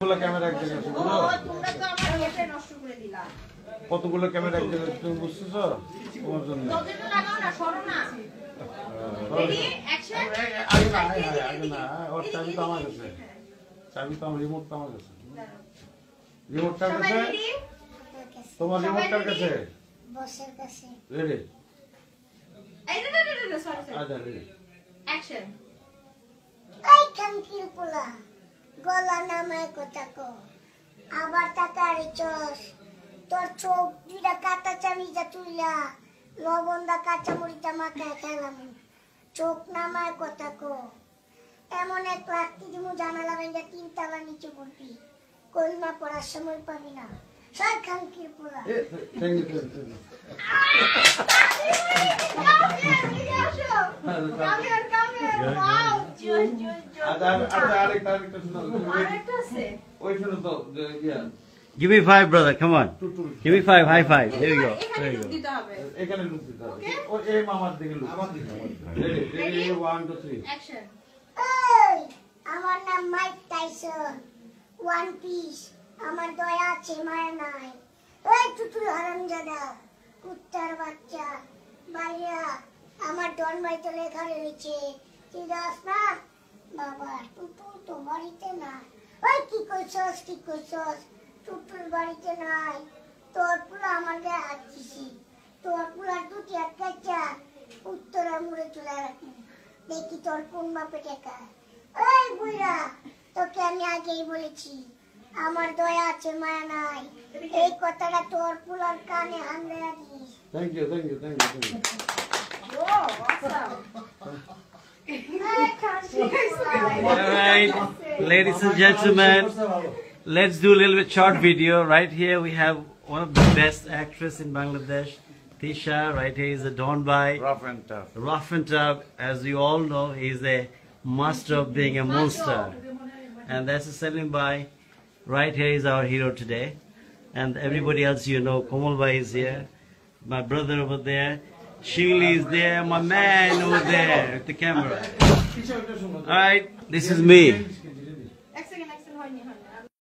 Camera এক জায়গায় আছে তোমরা তো আমার নেটে নষ্ট করে দিলা কতগুলো ক্যামেরা এক জায়গায় তুমি বুঝতেছো তোমার জন্য তোদের তো লাগাও না সরো না রেডি অ্যাকশন আগে না ওর চাবি তো আমার কাছে চাবি তো আমার রিমোট তো আমার কাছে রিমোটটার কাছে তোমার রিমোটটার কাছে বসের কাছে রেডি এই না সরি আচ্ছা রেডি অ্যাকশন এই খানকির পোলা গলা নামায় কথা কো আবার তাকারি চস তোর চোখ দুইটা কাটা চামিজা তুইলা লবণদা কাঁচা মরিচা মাখায় খেলাম চোখ নামায় কথা কো এমন এক লাঠি দিমু জানালা ভেঙে 3 তলা নিচে পড়বি কলমা পড়ার সময় পাবি না সর খানকির পোলা thank you Give me 5, brother. Come on. Give me 5. High five. There we go. There you go. এখানে লুক দিতে হবে ও এই মামার দিকে লুক রেডি 1 2 3 অ্যাকশন এই আমার নাম মাইক টাইসন ওয়ান পিস আমার দয়া আছে মায়া নাই এই টুটুল হারামজাদা কুত্তার বাচ্চা ভাইয়া আমার ডন ভাই তো লেখা রয়েছে তুই যাস না বাবা টুটুল তো বাড়িতে না ওই কি করছস টুটুল বাড়িতে নাই তোর পুরো আমার গায়ে হাত দিছি তোর পুরো দুটি একটা উত্তরা মুড়ে চলে রাখি দেখি তোর কোন মাপে টেকা এই বুইরা তোকে আমি আগেই বলেছি আমার দয়া আছে মায়া নাই এই কথাটা তোর পুলার কানে হামলে দিস থ্যাংক ইউ ও awesome All right, ladies and gentlemen, let's do a little bit short video. Right here we have one of the best actress in Bangladesh, Tisha. Right here is a Don Bhai. Rough and tough. As you all know, he's a master of being a monster. And that's a Salim Bhai. Right here is our hero today. And everybody else you know, Komal Bhai is here. My brother over there. Shingli is there. My man over there with the camera. Alright, this is me.